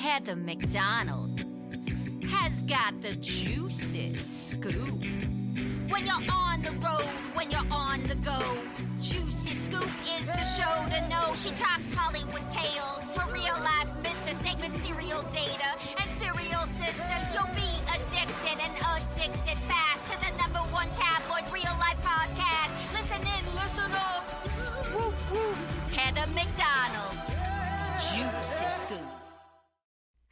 Heather McDonald has got the juiciest scoop. When you're on the road, when you're on the go, Juicy Scoop is the show to know. She talks Hollywood tales, her real life Mr. Segment serial data, and serial sister. You'll be addicted and addicted fast to the #1 tabloid real life podcast. Listen in, listen up. Woo woo. Heather McDonald, Juicy Scoop.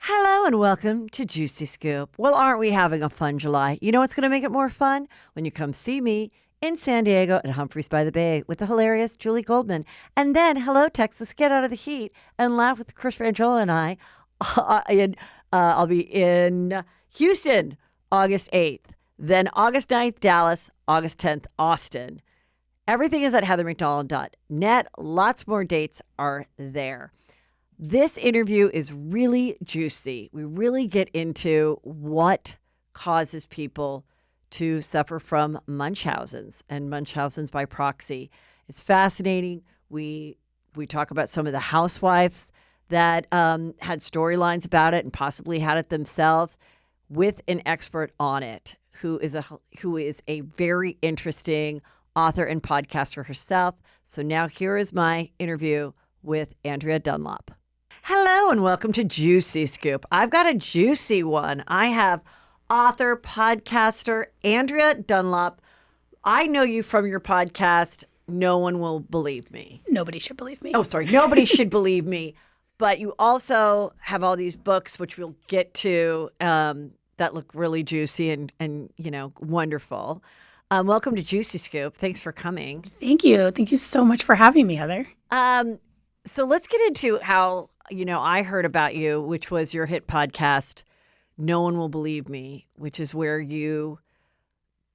Hello and welcome to Juicy Scoop. Well, aren't we having a fun July? You know what's going to make it more fun? When you come see me in San Diego at Humphreys by the Bay with the hilarious Julie Goldman. And then, hello, Texas, get out of the heat and laugh with Chris Frangiola and I. I'll be in Houston, August 8th. Then August 9th, Dallas. August 10th, Austin. Everything is at heathermcdonald.net. Lots more dates are there. This interview is really juicy. We really get into what causes people to suffer from Munchausen's and Munchausen's by proxy. It's fascinating. We talk about some of the housewives that had storylines about it and possibly had it themselves with an expert on it who is a very interesting author and podcaster herself. So now here is my interview with Andrea Dunlop. Hello and welcome to Juicy Scoop. I've got a juicy one. I have author, podcaster, Andrea Dunlop. I know you from your podcast, No One Will Believe Me. Nobody should believe me. Oh, sorry. Nobody should believe me. But you also have all these books, which we'll get to, that look really juicy and wonderful. Welcome to Juicy Scoop. Thanks for coming. Thank you. Thank you so much for having me, Heather. So let's get into how, I heard about you, which was your hit podcast, No One Will Believe Me, which is where you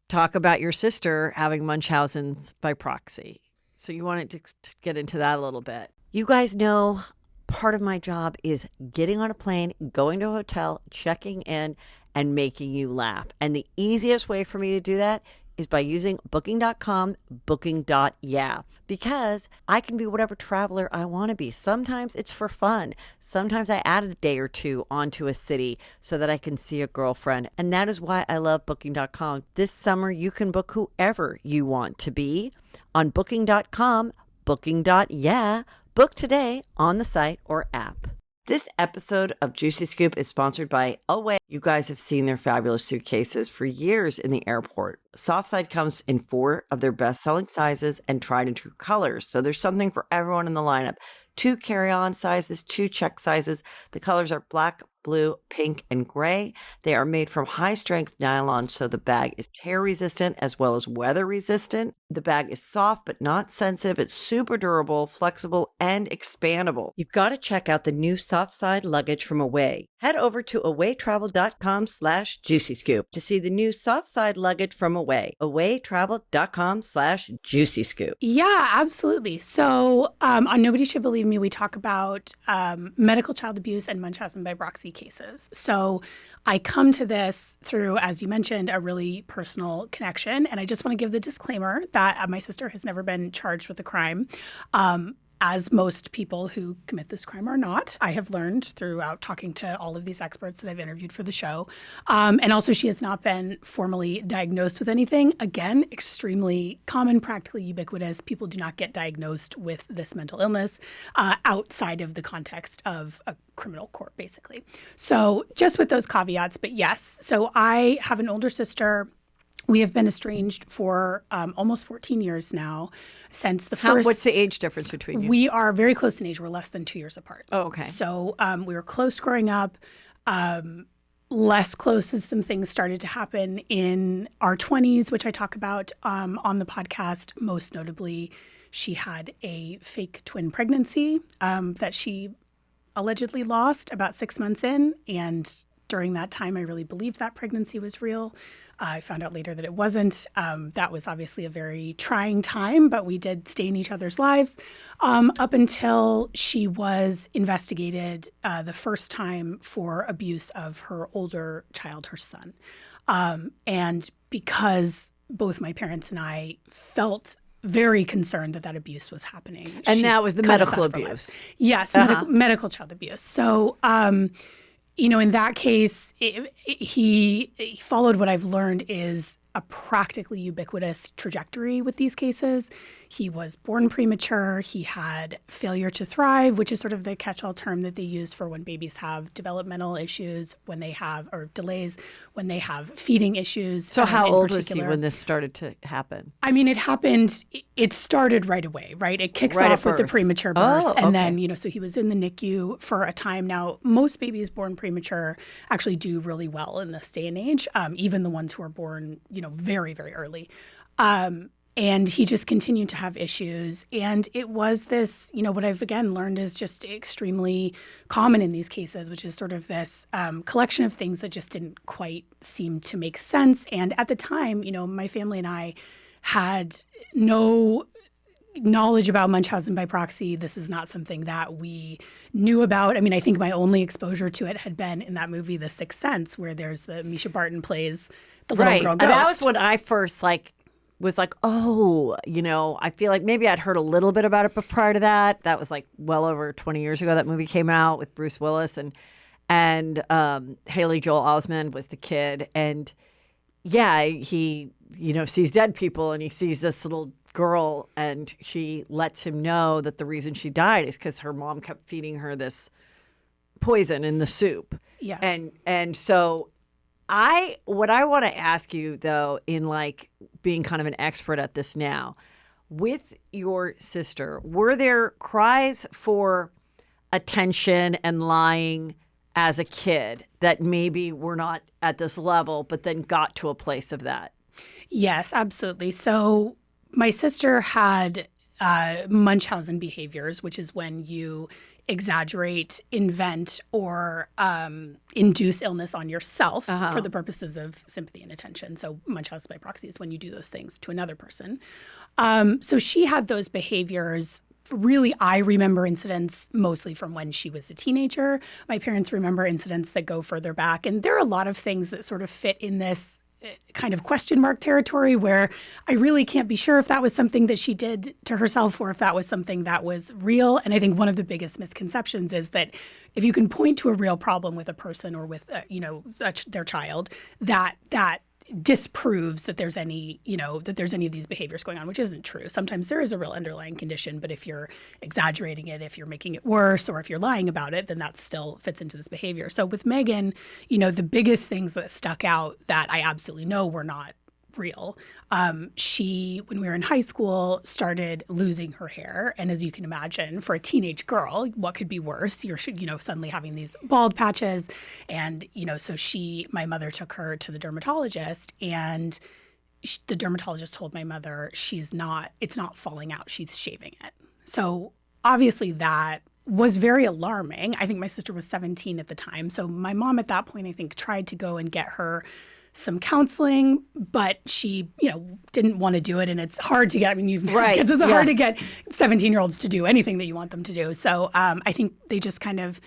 talk about your sister having Munchausen's by proxy. So you wanted to get into that a little bit. You guys know part of my job is getting on a plane, going to a hotel, checking in, and making you laugh. And the easiest way for me to do that is by using booking.com, booking.yeah, because I can be whatever traveler I want to be. Sometimes it's for fun. Sometimes I add a day or two onto a city so that I can see a girlfriend. And that is why I love booking.com. This summer, you can book whoever you want to be on booking.com, booking.yeah. Book today on the site or app. This episode of Juicy Scoop is sponsored by Away. You guys have seen their fabulous suitcases for years in the airport. Softside comes in 4 of their best-selling sizes and tried and true colors. So there's something for everyone in the lineup. 2 carry-on sizes, 2 check sizes. The colors are black, blue, pink, and gray. They are made from high-strength nylon, so the bag is tear-resistant as well as weather-resistant. The bag is soft but not sensitive. It's super durable, flexible, and expandable. You've got to check out the new soft side luggage from Away. Head over to awaytravel.com/juicyscoop to see the new soft side luggage from Away. awaytravel.com/juicyscoop. Yeah, absolutely. So on Nobody Should Believe Me, we talk about medical child abuse and Munchausen by proxy cases. So I come to this through, as you mentioned, a really personal connection. And I just want to give the disclaimer that my sister has never been charged with a crime. As most people who commit this crime are not, I have learned throughout talking to all of these experts that I've interviewed for the show. And also she has not been formally diagnosed with anything. Again, extremely common, practically ubiquitous. People do not get diagnosed with this mental illness outside of the context of a criminal court, basically. So just with those caveats, but yes. So I have an older sister. We have been estranged for almost 14 years now since the first. What's the age difference between you? We are very close in age. We're less than 2 years apart. Oh, okay. So we were close growing up, less close as some things started to happen in our 20s, which I talk about on the podcast. Most notably, she had a fake twin pregnancy that she allegedly lost about 6 months in. And during that time, I really believed that pregnancy was real. I found out later that it wasn't. That was obviously a very trying time, but we did stay in each other's lives up until she was investigated the first time for abuse of her older child, her son. And because both my parents and I felt very concerned that abuse was happening. And that was the medical abuse. Yes, medical child abuse. So In that case, he followed what I've learned is a practically ubiquitous trajectory with these cases. He was born premature. He had failure to thrive, which is sort of the catch-all term that they use for when babies have developmental issues, or delays, when they have feeding issues. So how old was he when this started to happen? I mean, it started right away, right? It kicks Right off at with the birth. premature birth. Oh, and okay. then, so he was in the NICU for a time. Now, most babies born premature actually do really well in this day and age, even the ones who are born, very, very early. And he just continued to have issues. And it was this, what I've again learned is just extremely common in these cases, which is sort of this collection of things that just didn't quite seem to make sense. And at the time, my family and I had no knowledge about Munchausen by proxy. This is not something that we knew about. I mean, I think my only exposure to it had been in that movie, The Sixth Sense, where there's Misha Barton plays the little girl ghost. And that was when I first was like, oh, I feel like maybe I'd heard a little bit about it, but prior to that, that was like well over 20 years ago. That movie came out with Bruce Willis and Haley Joel Osment was the kid. And yeah, he, sees dead people and he sees this little girl and she lets him know that the reason she died is because her mom kept feeding her this poison in the soup. Yeah. And so what I want to ask you though, in being kind of an expert at this now, with your sister, were there cries for attention and lying as a kid that maybe were not at this level, but then got to a place of that? Yes, absolutely. So my sister had Munchausen behaviors, which is when you exaggerate, invent, or induce illness on yourself for the purposes of sympathy and attention. So Munchausen by proxy is when you do those things to another person. So she had those behaviors. Really, I remember incidents mostly from when she was a teenager. My parents remember incidents that go further back. And there are a lot of things that sort of fit in this kind of question mark territory where I really can't be sure if that was something that she did to herself or if that was something that was real. And I think one of the biggest misconceptions is that if you can point to a real problem with a person or with, their child, that disproves that there's any of these behaviors going on, which isn't true. Sometimes there is a real underlying condition, but if you're exaggerating it, if you're making it worse, or if you're lying about it, then that still fits into this behavior. So with Megan, the biggest things that stuck out that I absolutely know were not real. She, when we were in high school, started losing her hair. And as you can imagine, for a teenage girl, what could be worse? You're, suddenly having these bald patches. And, so my mother took her to the dermatologist and the dermatologist told my mother, it's not falling out. She's shaving it. So obviously that was very alarming. I think my sister was 17 at the time. So my mom at that point, I think, tried to go and get her some counseling, but she, didn't want to do it. And it's hard to get, you've got kids, it's hard to get 17-year-olds to do anything that you want them to do. So I think they just kind of,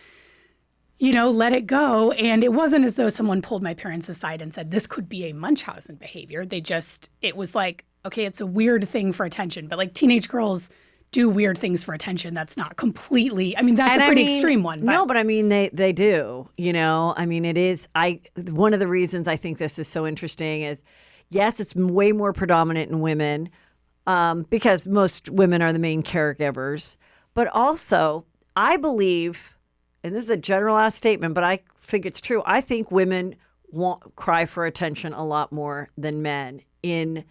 let it go. And it wasn't as though someone pulled my parents aside and said, this could be a Munchausen behavior. It was like, okay, it's a weird thing for attention, but teenage girls do weird things for attention. That's not completely, that's a pretty extreme one. But. No, but they do, it is, one of the reasons I think this is so interesting is, yes, it's way more predominant in women because most women are the main caregivers, but also I believe, and this is a generalized statement, but I think it's true. I think women cry for attention a lot more than men in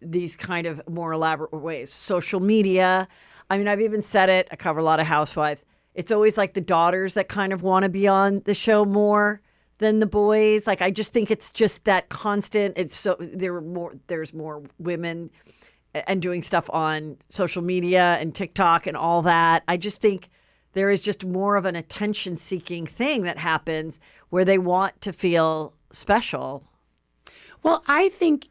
these kind of more elaborate ways. Social media. I've even said it. I cover a lot of Housewives. It's always the daughters that kind of want to be on the show more than the boys. I just think it's just that constant. It's so there's more women and doing stuff on social media and TikTok and all that. I just think there is just more of an attention-seeking thing that happens where they want to feel special. Well, I think,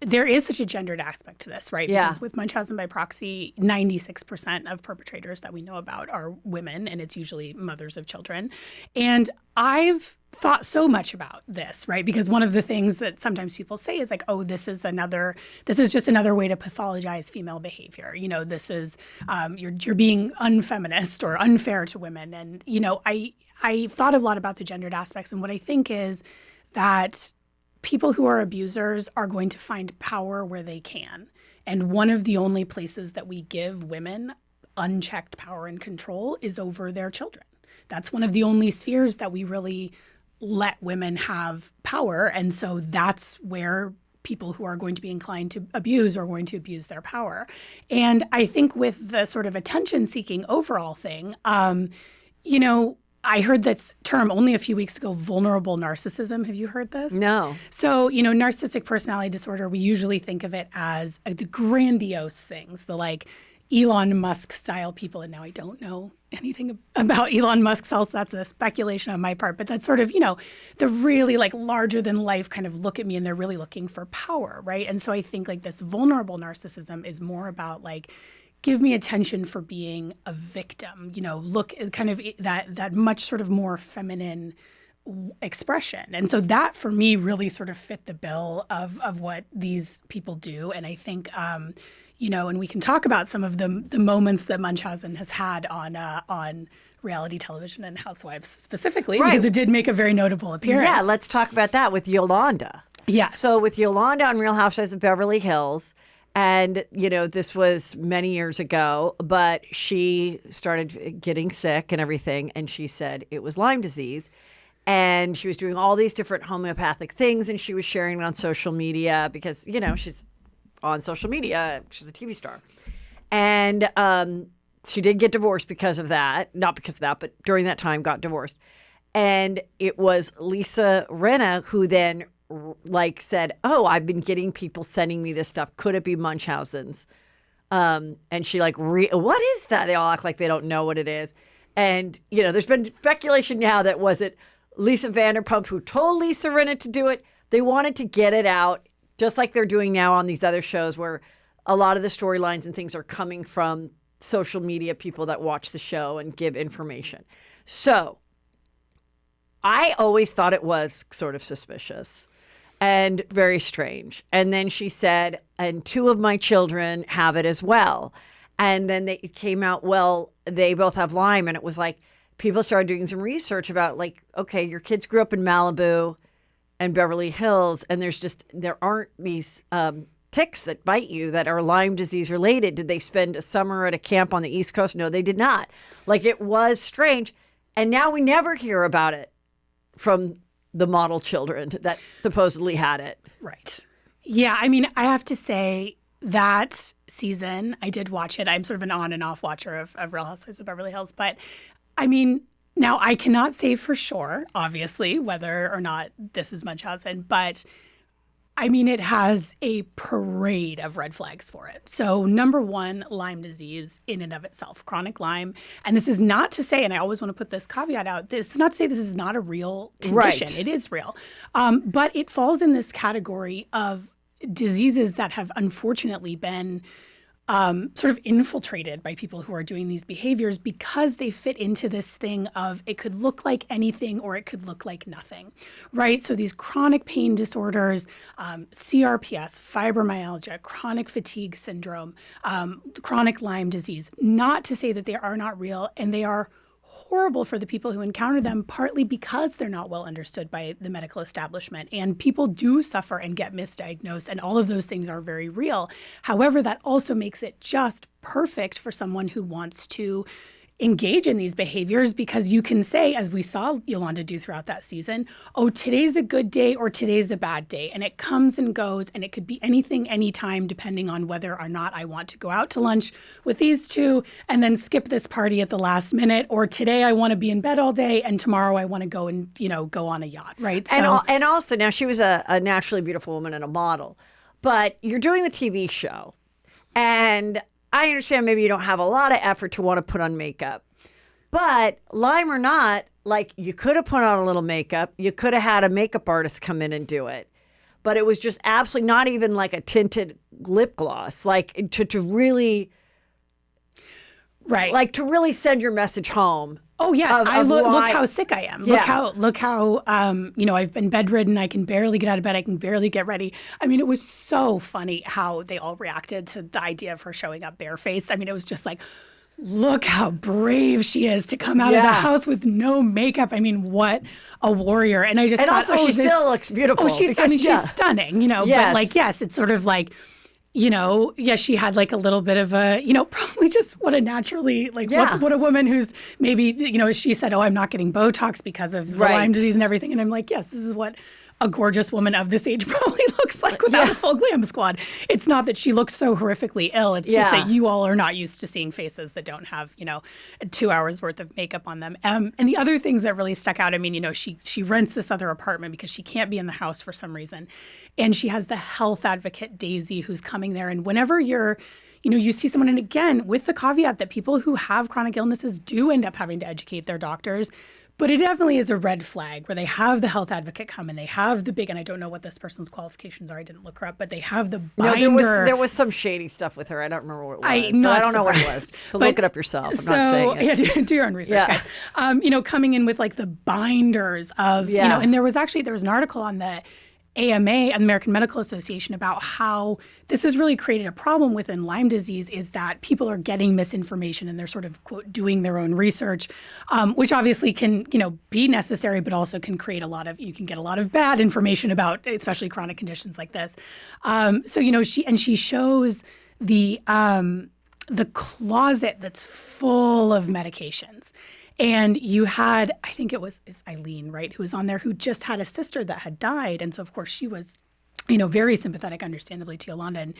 there is such a gendered aspect to this, right? Yeah. Because with Munchausen by proxy, 96% of perpetrators that we know about are women, and it's usually mothers of children. And I've thought so much about this, right? Because one of the things that sometimes people say is like, oh, this is just another way to pathologize female behavior. You know, this is, you're being unfeminist or unfair to women. And, you know, I've thought a lot about the gendered aspects. And what I think is that people who are abusers are going to find power where they can. And one of the only places that we give women unchecked power and control is over their children. That's one of the only spheres that we really let women have power. And so that's where people who are going to be inclined to abuse are going to abuse their power. And I think with the sort of attention-seeking overall thing, you know, I heard this term only a few weeks ago, vulnerable narcissism. Have you heard this? No. So, you know, narcissistic personality disorder, we usually think of it as the grandiose things, the like Elon Musk style people. And now I don't know anything about Elon Musk, so that's a speculation on my part. But that's sort of, you know, the really like larger than life kind of look at me and they're really looking for power, right? And so I think like this vulnerable narcissism is more about like, give me attention for being a victim, you know, look kind of that much sort of more feminine expression. And so that for me really sort of fit the bill of what these people do. And I think, you know, and we can talk about some of the moments that Munchausen has had on reality television and Housewives specifically, because it did make a very notable appearance. Yeah, let's talk about that with Yolanda. Yes. So with Yolanda on Real Housewives of Beverly Hills, and, you know, this was many years ago, but she started getting sick and everything, and she said it was Lyme disease. And she was doing all these different homeopathic things, and she was sharing it on social media because, you know, she's on social media. She's a TV star. And she did get divorced because of that. Not because of that, but during that time got divorced. And it was Lisa Rinna who then like said, oh, I've been getting people sending me this stuff. Could it be Munchausen's? And she like, what is that? They all act like they don't know what it is. And, you know, there's been speculation now that was it Lisa Vanderpump who told Lisa Rinna to do it. They wanted to get it out, just like they're doing now on these other shows where a lot of the storylines and things are coming from social media people that watch the show and give information. So I always thought it was sort of suspicious and very strange. And then she said, and 2 of my children have it as well. And then it came out, well, they both have Lyme. And it was like, people started doing some research about like, okay, your kids grew up in Malibu and Beverly Hills, and there aren't these ticks that bite you that are Lyme disease related. Did they spend a summer at a camp on the East Coast? No, they did not. Like, it was strange. And now we never hear about it from the model children that supposedly had it. Right. Yeah, I mean, I have to say that season, I did watch it. I'm sort of an on and off watcher of Real Housewives of Beverly Hills. But I mean, now I cannot say for sure, obviously, whether or not this is Munchausen, but I mean, it has a parade of red flags for it. So number 1, Lyme disease in and of itself, chronic Lyme. And this is not to say, and I always want to put this caveat out, this is not to say this is not a real condition. Right. It is real. But it falls in this category of diseases that have unfortunately been sort of infiltrated by people who are doing these behaviors because they fit into this thing of it could look like anything or it could look like nothing, right? So these chronic pain disorders, CRPS, fibromyalgia, chronic fatigue syndrome, chronic Lyme disease, not to say that they are not real, and they are horrible for the people who encounter them, partly because they're not well understood by the medical establishment. And people do suffer and get misdiagnosed, and all of those things are very real. However, that also makes it just perfect for someone who wants to engage in these behaviors, because you can say, as we saw Yolanda do throughout that season, oh, today's a good day or today's a bad day. And it comes and goes, and it could be anything, anytime, depending on whether or not I want to go out to lunch with these 2 and then skip this party at the last minute, or today I want to be in bed all day and tomorrow I want to go and, you know, go on a yacht, right? And also, now she was a naturally beautiful woman and a model, but you're doing the TV show, and I understand maybe you don't have a lot of effort to want to put on makeup, but Lyme or not, like, you could have put on a little makeup. You could have had a makeup artist come in and do it. but it was just absolutely not even like a tinted lip gloss, like to really, right, like to really send your message home. Oh yes, look how sick I am. Yeah. Look how I've been bedridden. I can barely get out of bed. I can barely get ready. I mean, it was so funny how they all reacted to the idea of her showing up barefaced. I mean, it was just like, look how brave she is to come out of the house with no makeup. I mean, what a warrior. And I just thought, also she still looks beautiful. She's stunning, Yes. But like, yes, it's sort of like, yes, she had like a little bit of a, probably just what a naturally, like what a woman who's maybe, she said, oh, I'm not getting Botox because of the Lyme disease and everything. And I'm like, yes, this is what a gorgeous woman of this age probably looks like without a full glam squad. It's not that she looks so horrifically ill. It's just that you all are not used to seeing faces that don't have, 2 hours worth of makeup on them. And the other things that really stuck out, I mean, she rents this other apartment because she can't be in the house for some reason. And she has the health advocate, Daisy, who's coming there. And whenever you see someone, and again, with the caveat that people who have chronic illnesses do end up having to educate their doctors. But it definitely is a red flag where they have the health advocate come and they have the big, and I don't know what this person's qualifications are. I didn't look her up, but they have the binder. No, there was some shady stuff with her. I don't remember what it was. I don't know what it was. So look it up yourself. I'm not saying it. Yeah, do your own research, guys. Coming in with like the binders of, and there was an article on the AMA, American Medical Association, about how this has really created a problem within Lyme disease, is that people are getting misinformation and they're sort of, quote, doing their own research, which obviously can, be necessary, but also can create you can get a lot of bad information about, especially chronic conditions like this. She shows the closet that's full of medications. And you had, I think it's Eileen, right, who was on there, who just had a sister that had died. And so, of course, she was, very sympathetic, understandably, to Yolanda. And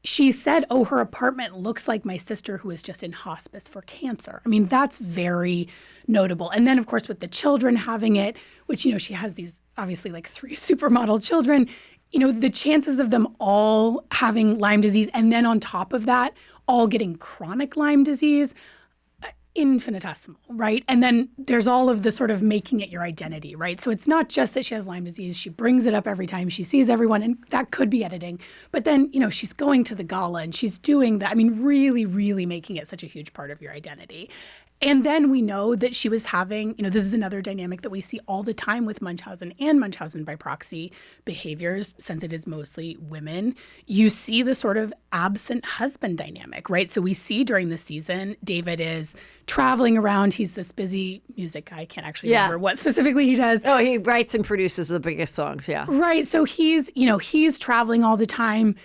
she said, oh, her apartment looks like my sister who was just in hospice for cancer. I mean, that's very notable. And then, of course, with the children having it, which, she has these, obviously, like 3 supermodel children, the chances of them all having Lyme disease, and then on top of that, all getting chronic Lyme disease, infinitesimal, right? And then there's all of the sort of making it your identity, right? So it's not just that she has Lyme disease. She brings it up every time she sees everyone, and that could be editing. But then, she's going to the gala and she's doing that. I mean, really, really making it such a huge part of your identity. And then we know that she was having, this is another dynamic that we see all the time with Munchausen and Munchausen by proxy behaviors, since it is mostly women. You see the sort of absent husband dynamic, right? So we see during the season, David is traveling around. He's this busy music guy. I can't actually remember what specifically he does. Oh, he writes and produces the biggest songs, yeah. Right. So he's traveling all the time.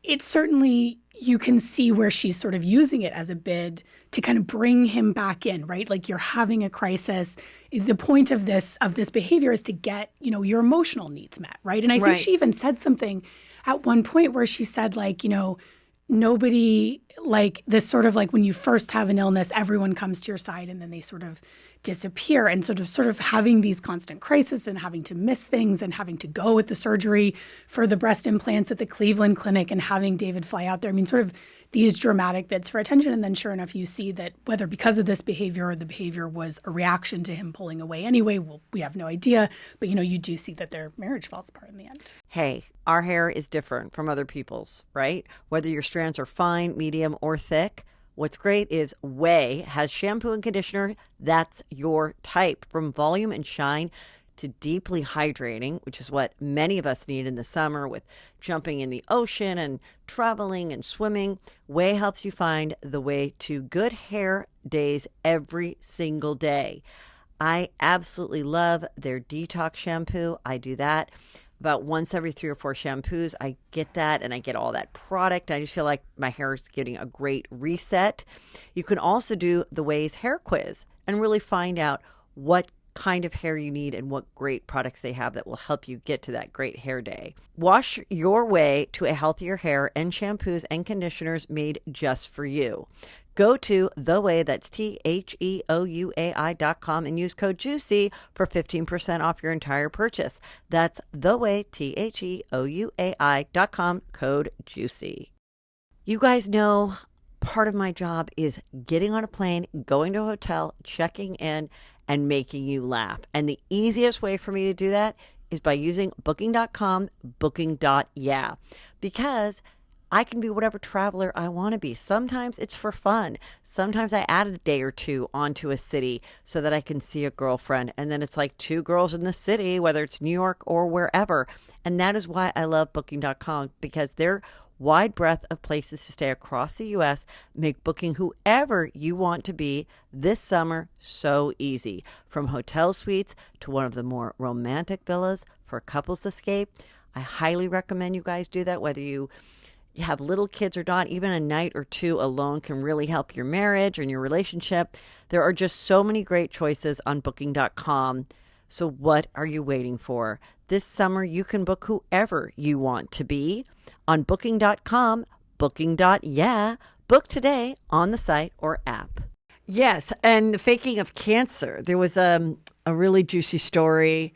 It's certainly, you can see where she's sort of using it as a bid to kind of bring him back in, right? Like, you're having a crisis. The point of this behavior is to get, your emotional needs met, right? And I think she even said something at one point where she said, like, nobody, like, this sort of like when you first have an illness, everyone comes to your side and then they sort of disappear, and sort of having these constant crises and having to miss things and having to go with the surgery for the breast implants at the Cleveland Clinic and having David fly out there. I mean, sort of these dramatic bids for attention. And then sure enough, you see that whether because of this behavior or the behavior was a reaction to him pulling away anyway, well, we have no idea. But, you do see that their marriage falls apart in the end. Hey, our hair is different from other people's, right? Whether your strands are fine, medium, or thick. What's great is Ouai has shampoo and conditioner that's your type, from volume and shine to deeply hydrating, which is what many of us need in the summer with jumping in the ocean and traveling and swimming. Ouai helps you find the way to good hair days every single day. I absolutely love their detox shampoo. I do that about once every 3 or 4 shampoos. I get that, and I get all that product. I just feel like my hair is getting a great reset. You can also do the Ouai's hair quiz and really find out what kind of hair you need and what great products they have that will help you get to that great hair day. Wash your way to a healthier hair and shampoos and conditioners made just for you. Go to The Ouai, that's TheOuai.com, and use code JUICY for 15% off your entire purchase. That's The Ouai, TheOuai.com, code JUICY. You guys know part of my job is getting on a plane, going to a hotel, checking in, and making you laugh. And the easiest way for me to do that is by using Booking.com, Booking.yeah, because I can be whatever traveler I want to be. Sometimes it's for fun. Sometimes I add a day or two onto a city so that I can see a girlfriend. And then it's like two girls in the city, whether it's New York or wherever. And that is why I love Booking.com, because their wide breadth of places to stay across the U.S. make booking whoever you want to be this summer so easy. From hotel suites to one of the more romantic villas for a couples escape. I highly recommend you guys do that, whether you have little kids or not. Even a night or two alone can really help your marriage and your relationship. There are just so many great choices on Booking.com. So what are you waiting for? This summer, you can book whoever you want to be on Booking.com, Booking.yeah. Book today on the site or app. Yes, and the faking of cancer. There was a really juicy story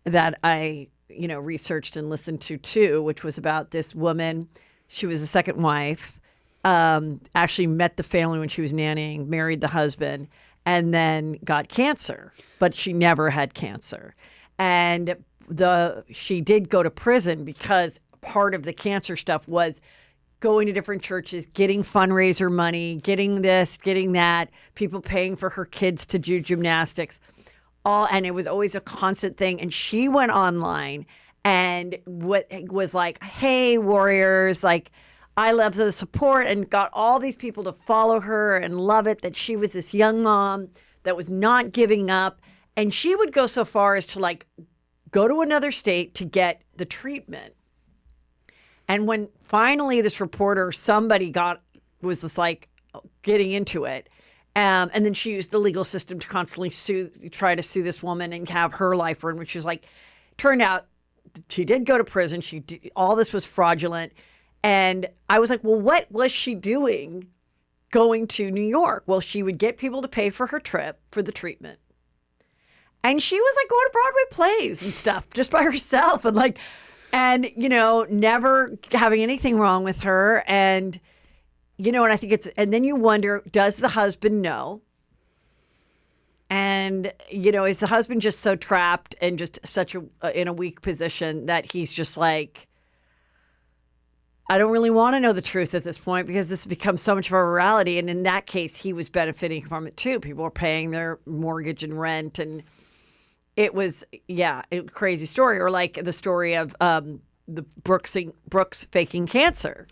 that I researched and listened to too, which was about this woman. She was the second wife, actually met the family when she was nannying, married the husband, and then got cancer, but she never had cancer. And she did go to prison because part of the cancer stuff was going to different churches, getting fundraiser money, getting this, getting that, people paying for her kids to do gymnastics, and it was always a constant thing. And she went online and was like, hey, warriors, like, I love the support, and got all these people to follow her and love it, that she was this young mom that was not giving up. And she would go so far as to like go to another state to get the treatment. And when finally this reporter, somebody was just like getting into it. And then she used the legal system to constantly try to sue this woman and have her life ruined, which is like, turned out she did go to prison. All this was fraudulent. And I was like, well, what was she doing going to New York? Well, she would get people to pay for her trip for the treatment. And she was like going to Broadway plays and stuff just by herself and never having anything wrong with her. And, and I think and then you wonder, does the husband know? And, is the husband just so trapped and just in a weak position that he's just like, I don't really want to know the truth at this point because this becomes so much of a reality. And in that case, he was benefiting from it too. People were paying their mortgage and rent, and it was, a crazy story. Or like the story of the Brooks faking cancer.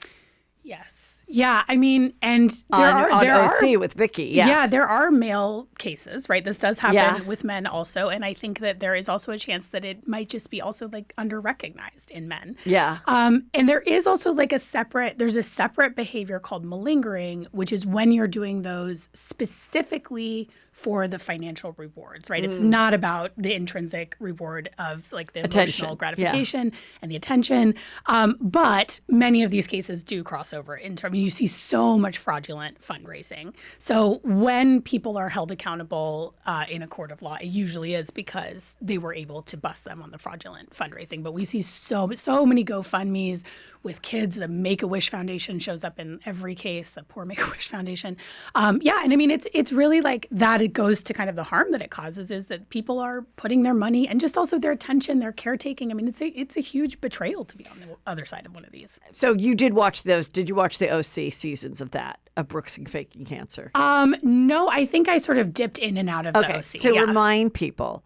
Yes. Yeah, I mean, and there on are OC with Vicky. Yeah, there are male cases, right? This does happen with men also, and I think that there is also a chance that it might just be also like under-recognized in men. Yeah. And there is also like there's a separate behavior called malingering, which is when you're doing those specifically for the financial rewards, right? It's not about the intrinsic reward of like the emotional gratification and the attention. But many of these cases do cross over into, I mean, you see so much fraudulent fundraising. So when people are held accountable in a court of law, it usually is because they were able to bust them on the fraudulent fundraising. But we see so many GoFundMes with kids. The Make-A-Wish Foundation shows up in every case, the poor Make-A-Wish Foundation. And I mean, it's really like that. It goes to kind of the harm that it causes is that people are putting their money and just also their attention, their caretaking. I mean, it's a huge betrayal to be on the other side of one of these. So you did watch those. Did you watch the OC seasons of that, of Brooks and faking cancer? No, I think I sort of dipped in and out of the OC. To remind people,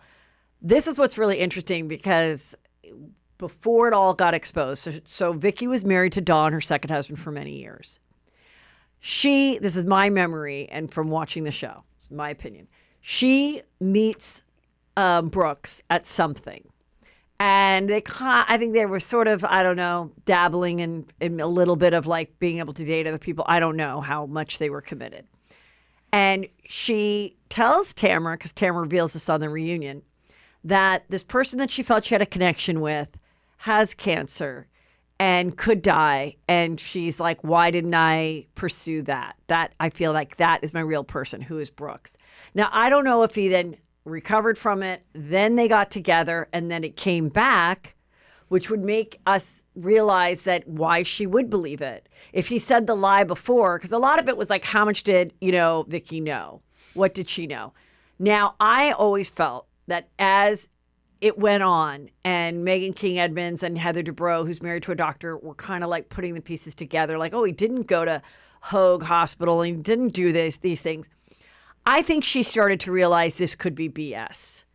this is what's really interesting because before it all got exposed, so Vicky was married to Don, her second husband, for many years. This is my memory and from watching the show, it's my opinion. She meets Brooks at something. And I think they were sort of, I don't know, dabbling in a little bit of like being able to date other people. I don't know how much they were committed. And she tells Tamara, because Tamara reveals this on the reunion, that this person that she felt she had a connection with has cancer and could die. And she's like, why didn't I pursue that? That I feel like that is my real person, who is Brooks. Now, I don't know if he then recovered from it, then they got together, and then it came back, which would make us realize that why she would believe it. If he said the lie before, because a lot of it was like, how much did, Vicky know? What did she know? Now, I always felt that as it went on, and Megan King Edmonds and Heather Dubrow, who's married to a doctor, were kind of like putting the pieces together. Like, oh, he didn't go to Hoag Hospital. And he didn't do these things. I think she started to realize this could be BS,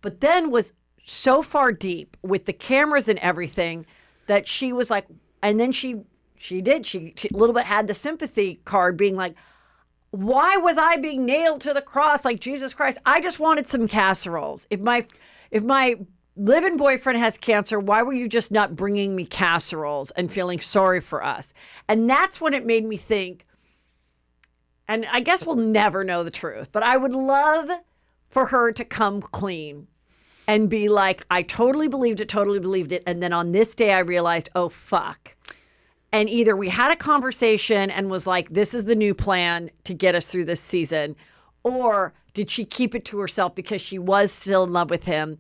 but then was so far deep with the cameras and everything that she was like, and then she a little bit had the sympathy card being like, why was I being nailed to the cross like Jesus Christ? I just wanted some casseroles. If my live-in boyfriend has cancer, why were you just not bringing me casseroles and feeling sorry for us? And that's when it made me think, and I guess we'll never know the truth, but I would love for her to come clean and be like, I totally believed it. And then on this day, I realized, oh, fuck. And either we had a conversation and was like, this is the new plan to get us through this season, or did she keep it to herself because she was still in love with him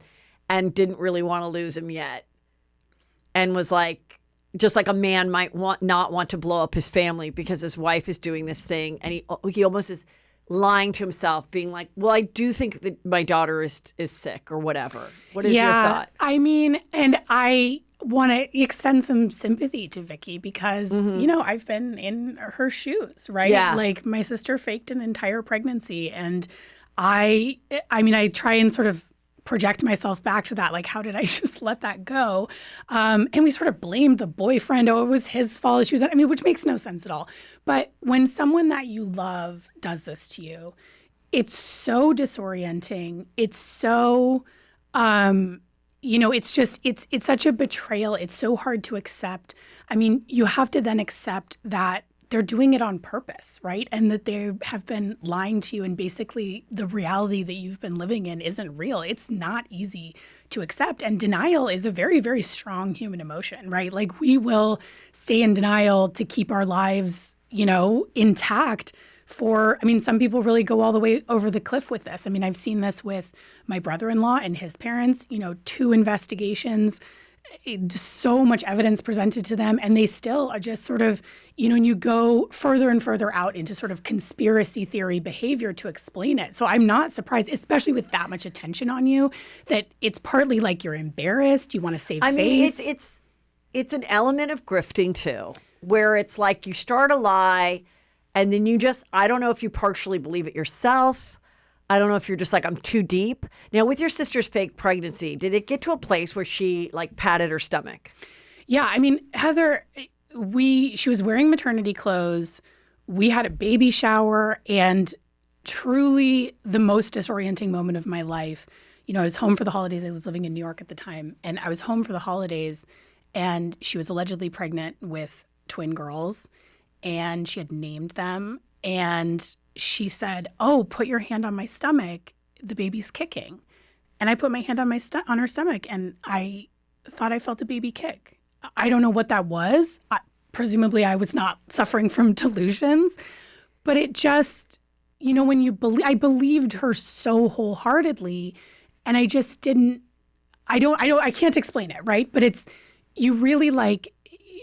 and didn't really want to lose him yet? And was like, just like a man might not want to blow up his family because his wife is doing this thing. And he almost is lying to himself, being like, well, I do think that my daughter is sick or whatever. What is your thought? I mean, and I want to extend some sympathy to Vicky because, I've been in her shoes, right? Yeah. Like my sister faked an entire pregnancy, and I try and sort of project myself back to that. Like, how did I just let that go? And we sort of blamed the boyfriend. Oh, it was his fault. Which makes no sense at all. But when someone that you love does this to you, it's so disorienting. It's so, it's such a betrayal. It's so hard to accept. I mean, you have to then accept that they're doing it on purpose, right? And that they have been lying to you, and basically the reality that you've been living in isn't real. It's not easy to accept. And denial is a very, very strong human emotion, right? Like we will stay in denial to keep our lives, intact some people really go all the way over the cliff with this. I mean, I've seen this with my brother-in-law and his parents, 2 investigations, so much evidence presented to them, and they still are just sort of, and you go further and further out into sort of conspiracy theory behavior to explain it. So I'm not surprised, especially with that much attention on you, that it's partly like you're embarrassed, you want to save face. I mean, it's an element of grifting too, where it's like you start a lie and then I don't know if you partially believe it yourself. I don't know if you're just like, I'm too deep. Now, with your sister's fake pregnancy, did it get to a place where she like patted her stomach? Yeah. I mean, Heather, she was wearing maternity clothes. We had a baby shower, and truly the most disorienting moment of my life. I was home for the holidays. I was living in New York at the time, and I was home for the holidays, and she was allegedly pregnant with twin girls, and she had named them, and she said, oh, put your hand on my stomach. The baby's kicking. And I put my hand on on her stomach, and I thought I felt a baby kick. I don't know what that was. Presumably I was not suffering from delusions, but it just, when I believed her so wholeheartedly, and I just didn't, I can't explain it, right? But you really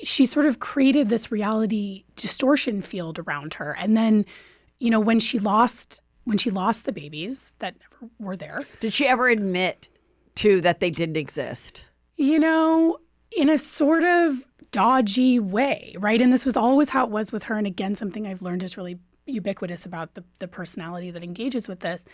she sort of created this reality distortion field around her. And then, when she lost the babies that never were there. Did she ever admit to that they didn't exist? In a sort of dodgy way, right? And this was always how it was with her. And again, something I've learned is really ubiquitous about the personality that engages with this.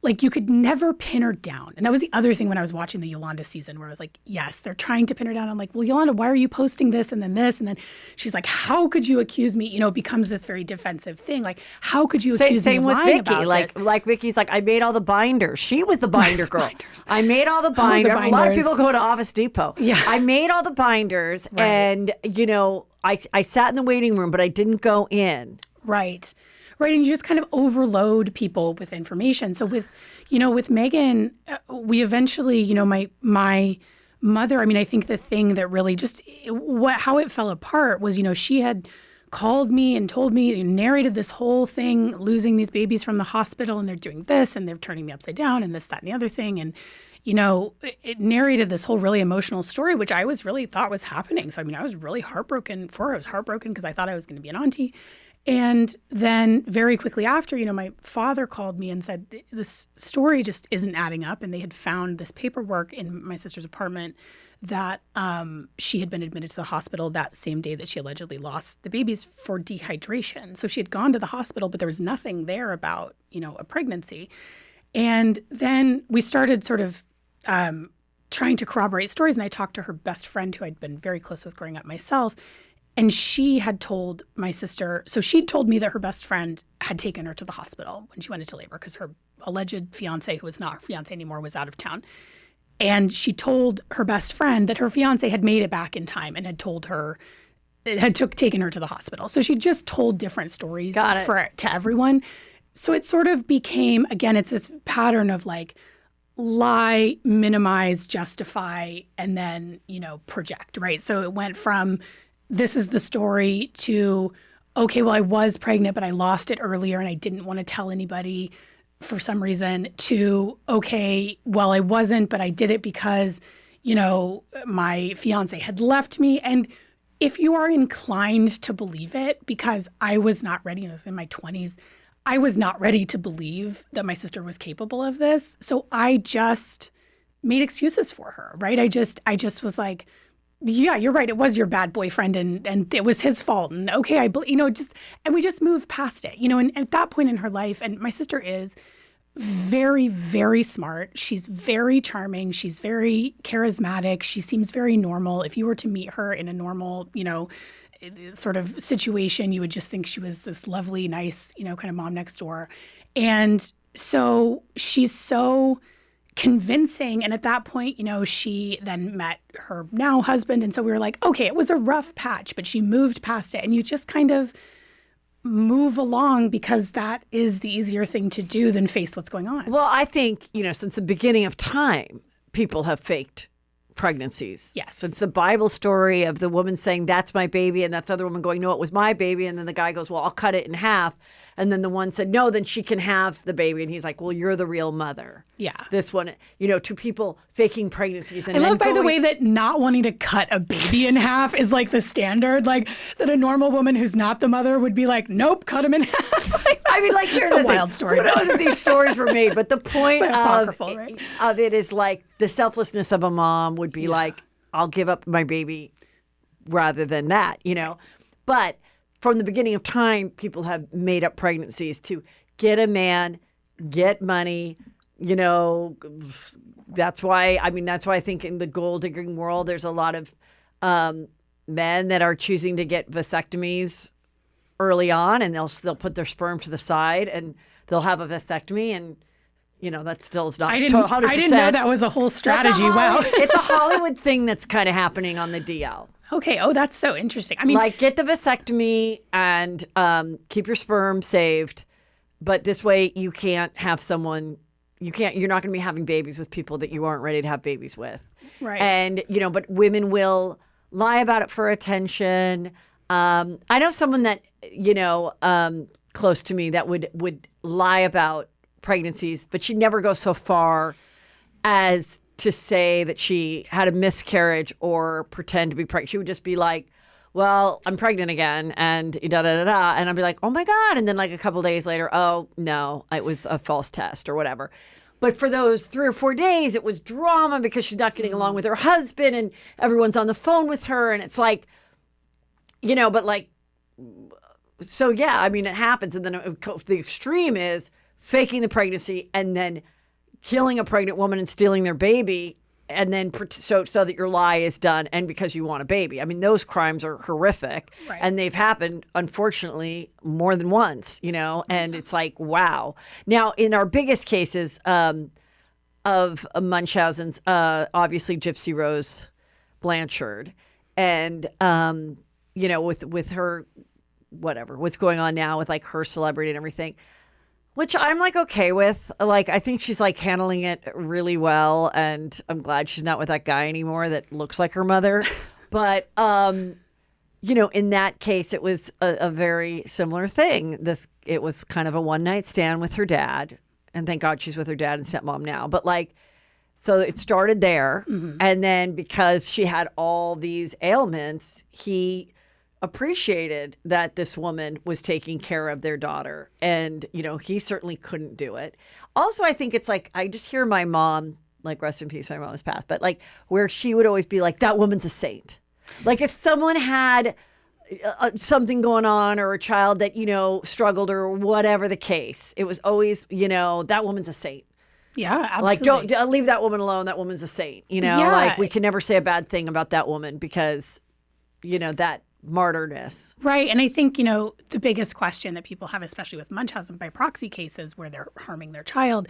Like, you could never pin her down. And that was the other thing when I was watching the Yolanda season, where I was like, yes, they're trying to pin her down. I'm like, well, Yolanda, why are you posting this and then this? And then she's like, how could you accuse me? It becomes this very defensive thing. Like, how could you accuse me of lying about this? Like Vicky's like, I made all the binders. She was the binder girl. Binders. I made all the binders. A lot of people go to Office Depot. Yeah. I made all the binders, right. And, I sat in the waiting room, but I didn't go in. Right. Right. And you just kind of overload people with information. So with Megan, we eventually, my mother, I think the thing that really just how it fell apart was, she had called me and told me, narrated this whole thing, losing these babies from the hospital, and they're doing this and they're turning me upside down and this, that, and the other thing. And, it narrated this whole really emotional story, which I really thought was happening. So, I was really heartbroken for her. I was heartbroken because I thought I was going to be an auntie. And then very quickly after, my father called me and said, this story just isn't adding up. And they had found this paperwork in my sister's apartment that she had been admitted to the hospital that same day that she allegedly lost the babies for dehydration. So she had gone to the hospital, but there was nothing there about, a pregnancy. And then we started sort of trying to corroborate stories. And I talked to her best friend, who I'd been very close with growing up myself. And she had told my sister, so she'd told me that her best friend had taken her to the hospital when she went into labor because her alleged fiance, who was not her fiance anymore, was out of town. And she told her best friend that her fiance had made it back in time and had told her, taken her to the hospital. So she just told different stories to everyone. So it sort of became, again, it's this pattern of like lie, minimize, justify, and then, project, right? So it went from this is the story to, okay, well, I was pregnant, but I lost it earlier and I didn't want to tell anybody for some reason, to, okay, well, I wasn't, but I did it because, my fiance had left me. And if you are inclined to believe it, because I was not ready, I was in my 20s, I was not ready to believe that my sister was capable of this. So I just made excuses for her, right? I just was like, yeah, you're right. It was your bad boyfriend and it was his fault. And okay, and we just moved past it, and at that point in her life, and my sister is very, very smart. She's very charming. She's very charismatic. She seems very normal. If you were to meet her in a normal, sort of situation, you would just think she was this lovely, nice, kind of mom next door. And so she's so convincing. And at that point, she then met her now husband. And so we were like, okay, it was a rough patch, but she moved past it. And you just kind of move along because that is the easier thing to do than face what's going on. Well, I think, since the beginning of time, people have faked pregnancies. Yes. Since the Bible story of the woman saying, that's my baby, and that's the other woman going, no, it was my baby. And then the guy goes, well, I'll cut it in half. And then the one said, no, then she can have the baby. And he's like, well, you're the real mother. Yeah. This one, to people faking pregnancies. And I love, by the way, that not wanting to cut a baby in half is like the standard. Like that a normal woman who's not the mother would be like, nope, cut him in half. Here's a wild story. Who knows if these stories were made? But the point right? of it is like the selflessness of a mom would be like, I'll give up my baby rather than that, But from the beginning of time, people have made up pregnancies to get a man, get money, That's why I think in the gold digging world, there's a lot of men that are choosing to get vasectomies early on, and they'll put their sperm to the side and they'll have a vasectomy, and that still is not 100%. I didn't know that was a whole strategy. Wow. It's a Hollywood thing that's kind of happening on the DL. Okay. Oh, that's so interesting. I mean, like get the vasectomy and keep your sperm saved, but this way you can't have someone. You're not going to be having babies with people that you aren't ready to have babies with. Right. And, but women will lie about it for attention. I know someone that, close to me that would lie about pregnancies, but she'd never go so far as to say that she had a miscarriage or pretend to be pregnant. She would just be like, well, I'm pregnant again, and da-da-da-da. And I'd be like, oh, my God. And then like a couple days later, oh, no, it was a false test or whatever. But for those 3 or 4 days, it was drama because she's not getting along with her husband and everyone's on the phone with her. And it's like, but like, so yeah, it happens. And then the extreme is faking the pregnancy and then killing a pregnant woman and stealing their baby. And then so that your lie is done and because you want a baby. Those crimes are horrific. Right. And they've happened, unfortunately, more than once, and it's like, wow. Now, in our biggest cases of Munchausen's, obviously Gypsy Rose Blanchard. And, with her, whatever, what's going on now with like her celebrity and everything. Which I'm like okay with. Like I think she's like handling it really well, and I'm glad she's not with that guy anymore that looks like her mother. But in that case, it was a very similar thing. It was kind of a one night stand with her dad, and thank God she's with her dad and stepmom now. But like, so it started there, and then because she had all these ailments, he appreciated that this woman was taking care of their daughter. And, he certainly couldn't do it. Also, I think it's like, I just hear my mom, like, rest in peace, my mom was passed, but like where she would always be like, that woman's a saint. Like if someone had something going on or a child that, struggled or whatever the case, it was always, that woman's a saint. Yeah, absolutely. Like, don't leave that woman alone. That woman's a saint. Like we can never say a bad thing about that woman because, that martyrness. Right. And I think, the biggest question that people have, especially with Munchausen by proxy cases where they're harming their child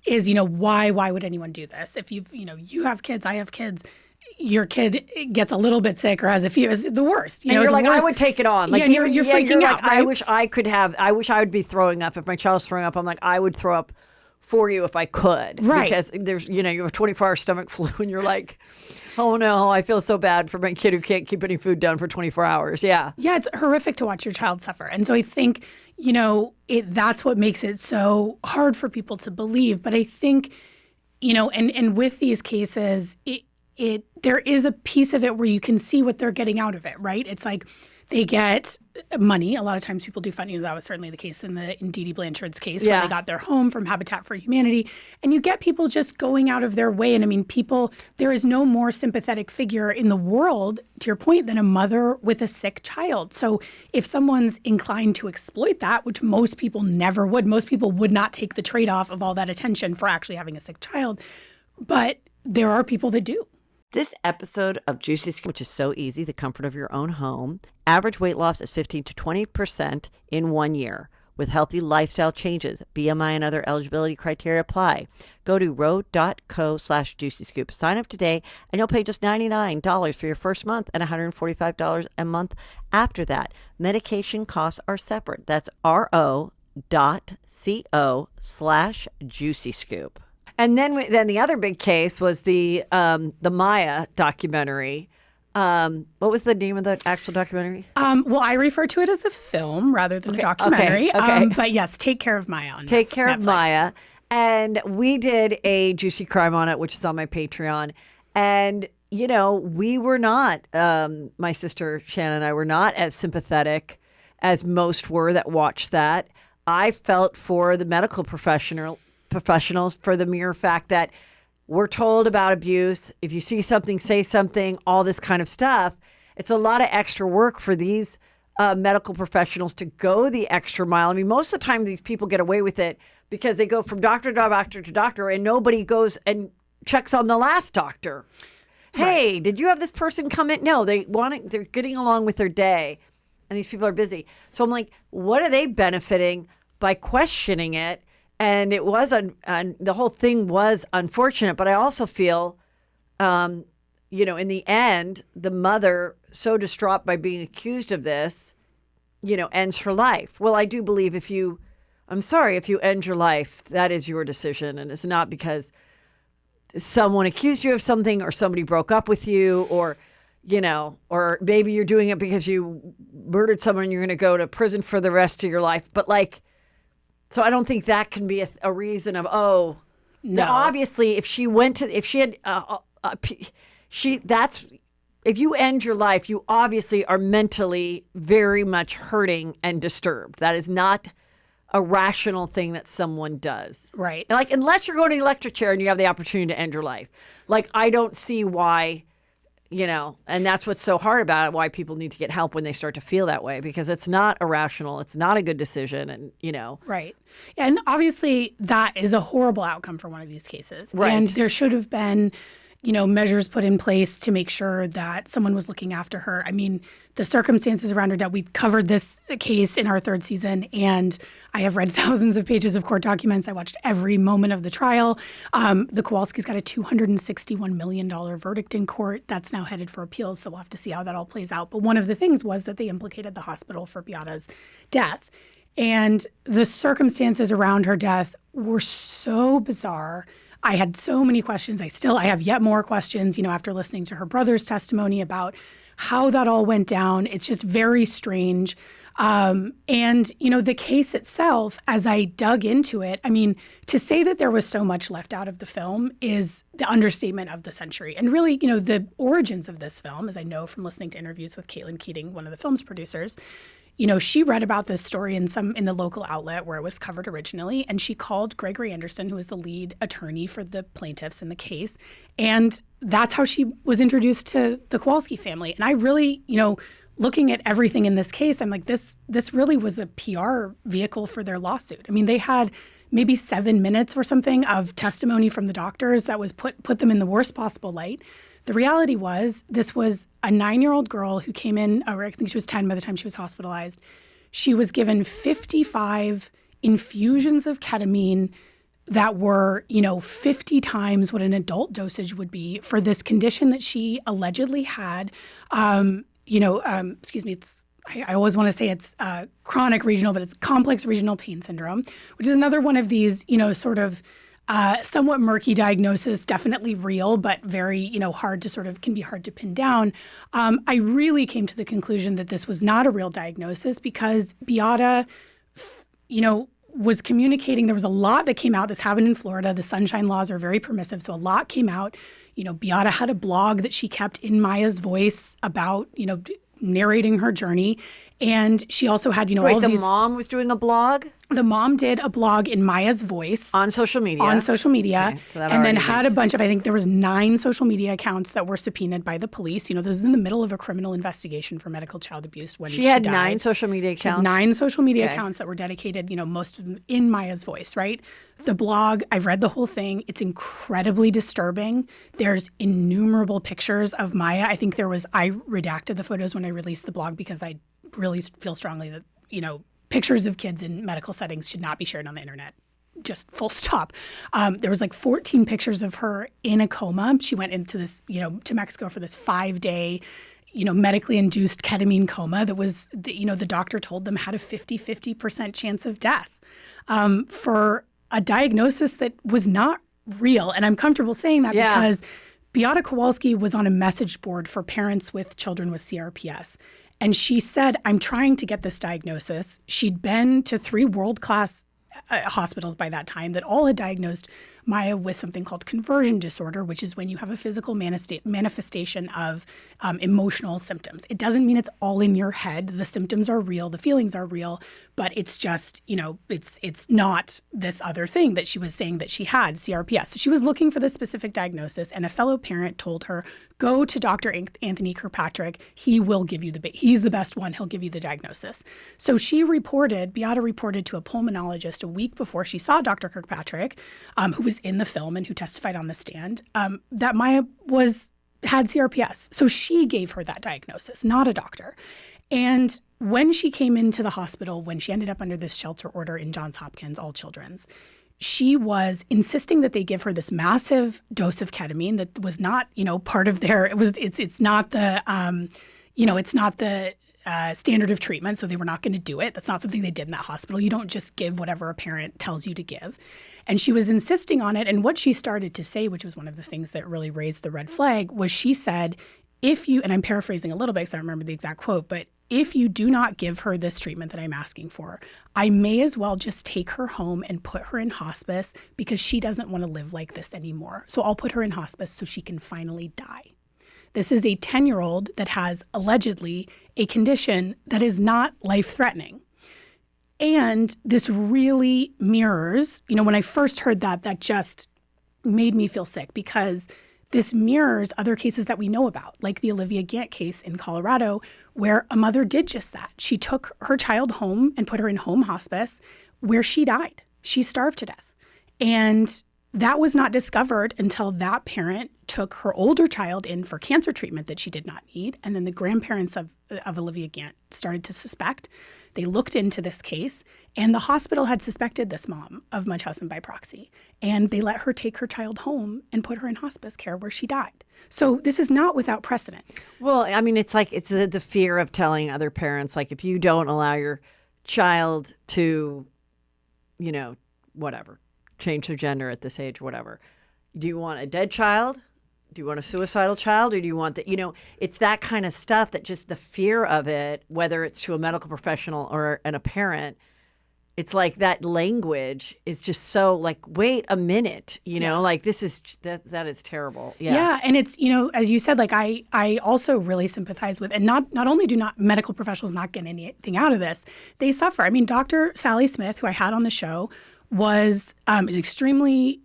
is, why would anyone do this? If you have kids, I have kids, your kid gets a little bit sick or has a fever, is the worst. And you're like, worst. I would take it on. Like you're freaking out. Like, right? I wish I would be throwing up. If my child's throwing up, I'm like, I would throw up for you if I could. Right. Because there's, you have a 24-hour stomach flu and you're like, oh no, I feel so bad for my kid who can't keep any food down for 24 hours. Yeah. Yeah, it's horrific to watch your child suffer. And so I think, that's what makes it so hard for people to believe. But I think, and with these cases, there is a piece of it where you can see what they're getting out of it, right? It's like they get money. A lot of times people do fund. That was certainly the case in Dee Dee Blanchard's case where they got their home from Habitat for Humanity. And you get people just going out of their way. And I mean, there is no more sympathetic figure in the world, to your point, than a mother with a sick child. So if someone's inclined to exploit that, which most people never would, most people would not take the trade-off of all that attention for actually having a sick child. But there are people that do. This episode of Juicy Scoop, which is so easy, the comfort of your own home. Average weight loss is 15 to 20% in 1 year. With healthy lifestyle changes, BMI and other eligibility criteria apply. Go to RHOC.co/JuicyScoop. Sign up today and you'll pay just $99 for your first month and $145 a month after that. Medication costs are separate. That's RO.co/JuicyScoop. And then the other big case was the Maya documentary. What was the name of the actual documentary? Well, I refer to it as a film rather than a documentary. Okay. But yes, Take Care of Maya on Take Care Netflix. of Maya. And we did a Juicy Crime on it, which is on my Patreon. And, we were not, my sister Shannon and I were not as sympathetic as most were that watched that. I felt for the medical professionals for the mere fact that we're told about abuse. If you see something, say something, all this kind of stuff. It's a lot of extra work for these medical professionals to go the extra mile. I mean, most of the time these people get away with it because they go from doctor to doctor to doctor and nobody goes and checks on the last doctor. Hey, right. Did you have this person come in? No, they're getting along with their day and these people are busy. So I'm like, what are they benefiting by questioning it? And it was, the whole thing was unfortunate, but I also feel, in the end, the mother, so distraught by being accused of this, ends her life. Well, I do believe if you end your life, that is your decision. And it's not because someone accused you of something or somebody broke up with you or, or maybe you're doing it because you murdered someone and you're going to go to prison for the rest of your life. But so I don't think that can be a reason of, no. Obviously, if you end your life, you obviously are mentally very much hurting and disturbed. That is not a rational thing that someone does. Right. Like, unless you're going to the electric chair and you have the opportunity to end your life. Like, I don't see why, and that's what's so hard about it, why people need to get help when they start to feel that way, because it's not irrational. It's not a good decision. And, Right. Yeah, and obviously that is a horrible outcome for one of these cases. Right. And there should have been, measures put in place to make sure that someone was looking after her. I mean, the circumstances around her death, we've covered this case in our third season, and I have read thousands of pages of court documents. I watched every moment of the trial. The Kowalskis got a $261 million verdict in court. That's now headed for appeals, so we'll have to see how that all plays out. But one of the things was that they implicated the hospital for Beata's death. And the circumstances around her death were so bizarre. I had so many questions. I have yet more questions, after listening to her brother's testimony about how that all went down. It's just very strange. And, the case itself, as I dug into it, I mean, to say that there was so much left out of the film is the understatement of the century. And really, the origins of this film, as I know from listening to interviews with Caitlin Keating, one of the film's producers, she read about this story in the local outlet where it was covered originally, and she called Gregory Anderson, who was the lead attorney for the plaintiffs in the case, and that's how she was introduced to the Kowalski family. And I really, looking at everything in this case, I'm like, this really was a PR vehicle for their lawsuit. I mean, they had maybe 7 minutes or something of testimony from the doctors that was put them in the worst possible light. The reality was this was a 9-year-old girl who came in, or I think she was 10 by the time she was hospitalized. She was given 55 infusions of ketamine that were, 50 times what an adult dosage would be for this condition that she allegedly had. Excuse me, I always want to say it's chronic regional, but it's complex regional pain syndrome, which is another one of these, sort of somewhat murky diagnosis, definitely real, but very, hard to can be hard to pin down. I really came to the conclusion that this was not a real diagnosis because Beata, was communicating. There was a lot that came out. This happened in Florida. The sunshine laws are very permissive. So a lot came out. Beata had a blog that she kept in Maya's voice about, narrating her journey. And she also had, Wait, all of these. The mom was doing a blog? The mom did a blog in Maya's voice. On social media. Okay, so and then had makes... a bunch of, I think there was 9 social media accounts that were subpoenaed by the police. This was in the middle of a criminal investigation for medical child abuse when she had died. 9 social media accounts? She had 9 social media accounts that were dedicated, most of them in Maya's voice, right? The blog, I've read the whole thing. It's incredibly disturbing. There's innumerable pictures of Maya. I think I redacted the photos when I released the blog because I really feel strongly that, pictures of kids in medical settings should not be shared on the internet. Just full stop. There was 14 pictures of her in a coma. She went into this, to Mexico for this 5-day, medically induced ketamine coma that was, the doctor told them had a 50% chance of death for a diagnosis that was not real. And I'm comfortable saying that because Beata Kowalski was on a message board for parents with children with CRPS. And she said, I'm trying to get this diagnosis. She'd been to 3 world-class hospitals by that time that all had diagnosed Maya with something called conversion disorder, which is when you have a physical manifestation of emotional symptoms. It doesn't mean it's all in your head. The symptoms are real, the feelings are real, but it's just, it's not this other thing that she was saying that she had, CRPS. So she was looking for this specific diagnosis, and a fellow parent told her, go to Dr. Anthony Kirkpatrick. He will give you he's the best one. He'll give you the diagnosis. So Beata reported to a pulmonologist a week before she saw Dr. Kirkpatrick, who was in the film and who testified on the stand, that Maya had CRPS. So she gave her that diagnosis, not a doctor. And when she came into the hospital, when she ended up under this shelter order in Johns Hopkins, all children's, she was insisting that they give her this massive dose of ketamine that was not, part of their. It's not the, it's not the standard of treatment. So they were not going to do it. That's not something they did in that hospital. You don't just give whatever a parent tells you to give. And she was insisting on it. And what she started to say, which was one of the things that really raised the red flag, was she said, and I'm paraphrasing a little bit because I don't remember the exact quote, but if you do not give her this treatment that I'm asking for, I may as well just take her home and put her in hospice because she doesn't want to live like this anymore. So I'll put her in hospice so she can finally die. This is a 10-year-old that has allegedly a condition that is not life-threatening. And this really mirrors, when I first heard that just made me feel sick because this mirrors other cases that we know about, like the Olivia Gant case in Colorado, where a mother did just that. She took her child home and put her in home hospice where she died. She starved to death. And that was not discovered until that parent took her older child in for cancer treatment that she did not need. And then the grandparents of Olivia Gant started to suspect. They looked into this case, and the hospital had suspected this mom of Munchausen by proxy. And they let her take her child home and put her in hospice care where she died. So this is not without precedent. Well, I mean, it's the fear of telling other parents, if you don't allow your child to, whatever, change their gender at this age, whatever. Do you want a dead child? Do you want a suicidal child, or do you want that? It's that kind of stuff that just the fear of it, whether it's to a medical professional or a parent, it's like that language is just so like, wait a minute, like this is that is terrible. Yeah. And it's, as you said, like I also really sympathize with, and not only do not medical professionals not get anything out of this, they suffer. I mean, Dr. Sally Smith, who I had on the show, was an extremely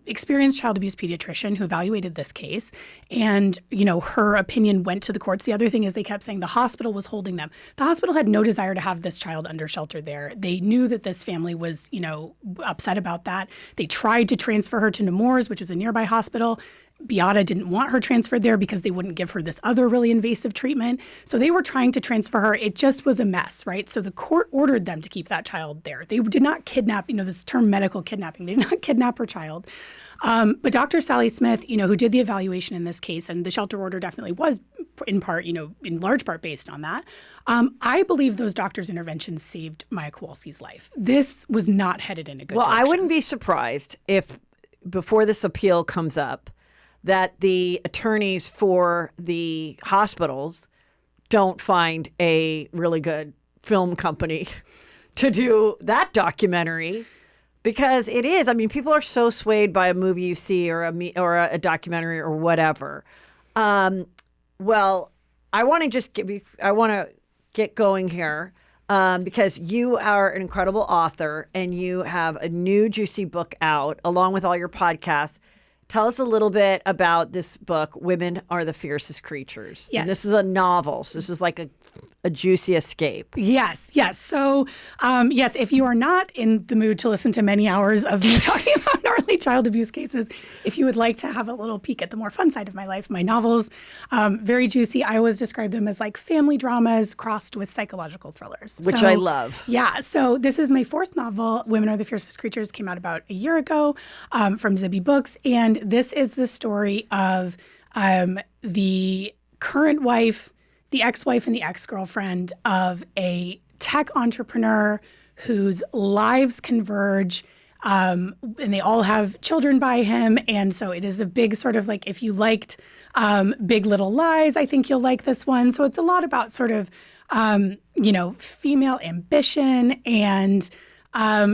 experienced child abuse pediatrician who evaluated this case. And, her opinion went to the courts. The other thing is they kept saying the hospital was holding them. The hospital had no desire to have this child under shelter there. They knew that this family was, upset about that. They tried to transfer her to Nemours, which is a nearby hospital. Beata didn't want her transferred there because they wouldn't give her this other really invasive treatment. So they were trying to transfer her. It just was a mess, right? So the court ordered them to keep that child there. They did not kidnap, this term medical kidnapping. They did not kidnap her child. But Dr. Sally Smith, who did the evaluation in this case, and the shelter order definitely was in part, in large part based on that. I believe those doctors' interventions saved Maya Kowalski's life. This was not headed in a good direction. I wouldn't be surprised if before this appeal comes up, that the attorneys for the hospitals don't find a really good film company to do that documentary, because it is. I mean, people are so swayed by a movie you see or a documentary or whatever. Well, I want to get going here because you are an incredible author and you have a new juicy book out along with all your podcasts. Tell us a little bit about this book, Women Are The Fiercest Creatures. Yes. And this is a novel. So this is like a juicy escape. Yes. So, yes, if you are not in the mood to listen to many hours of me talking about gnarly child abuse cases, if you would like to have a little peek at the more fun side of my life, my novels, very juicy. I always describe them as like family dramas crossed with psychological thrillers. Which I love. Yeah. So this is my fourth novel. Women Are The Fiercest Creatures came out about a year ago from Zibby Books. And this is the story of the current wife, the ex-wife, and the ex-girlfriend of a tech entrepreneur whose lives converge, and they all have children by him. And so it is a big sort of like, if you liked Big Little Lies, I think you'll like this one. So it's a lot about sort of, female ambition and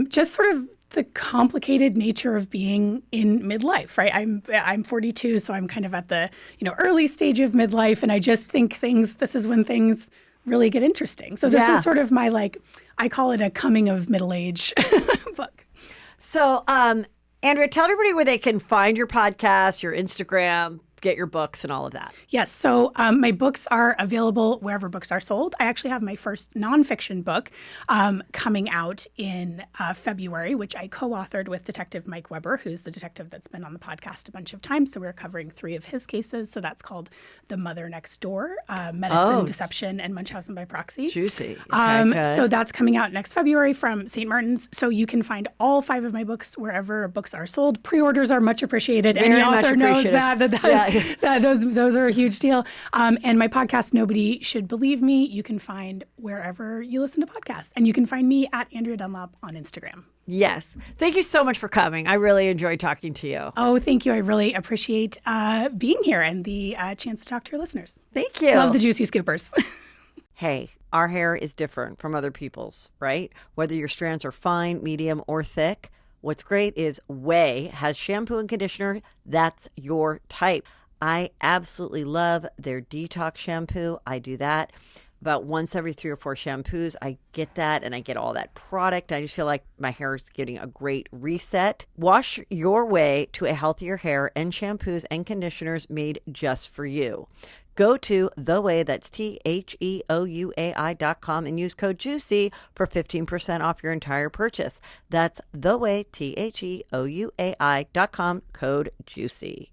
just sort of the complicated nature of being in midlife, right? I'm 42, so I'm kind of at the, early stage of midlife. And I just think this is when things really get interesting. So this was sort of my, I call it a coming of middle age book. So, Andrea, tell everybody where they can find your podcast, your Instagram, get your books and all of that. Yes. So my books are available wherever books are sold. I actually have my first nonfiction book coming out in February, which I co-authored with Detective Mike Weber, who's the detective that's been on the podcast a bunch of times. So we're covering 3 of his cases. So that's called The Mother Next Door, Medicine, Deception, and Munchausen by Proxy. Juicy. Okay, so that's coming out next February from St. Martin's. So you can find all 5 of my books wherever books are sold. Pre-orders are much appreciated. Any author knows that those are a huge deal. And my podcast, Nobody Should Believe Me, you can find wherever you listen to podcasts. And you can find me at Andrea Dunlop on Instagram. Yes. Thank you so much for coming. I really enjoyed talking to you. Oh, thank you. I really appreciate being here and the chance to talk to your listeners. Thank you. Love the juicy scoopers. Hey, our hair is different from other people's, right? Whether your strands are fine, medium, or thick, what's great is Ouai has shampoo and conditioner that's your type. I absolutely love their detox shampoo. I do that about once every 3 or 4 shampoos. I get that and I get all that product. I just feel like my hair is getting a great reset. Wash your way to a healthier hair and shampoos and conditioners made just for you. Go to TheOuai, that's TheOuai.com, and use code JUICY for 15% off your entire purchase. That's TheOuai, TheOuai.com, code JUICY.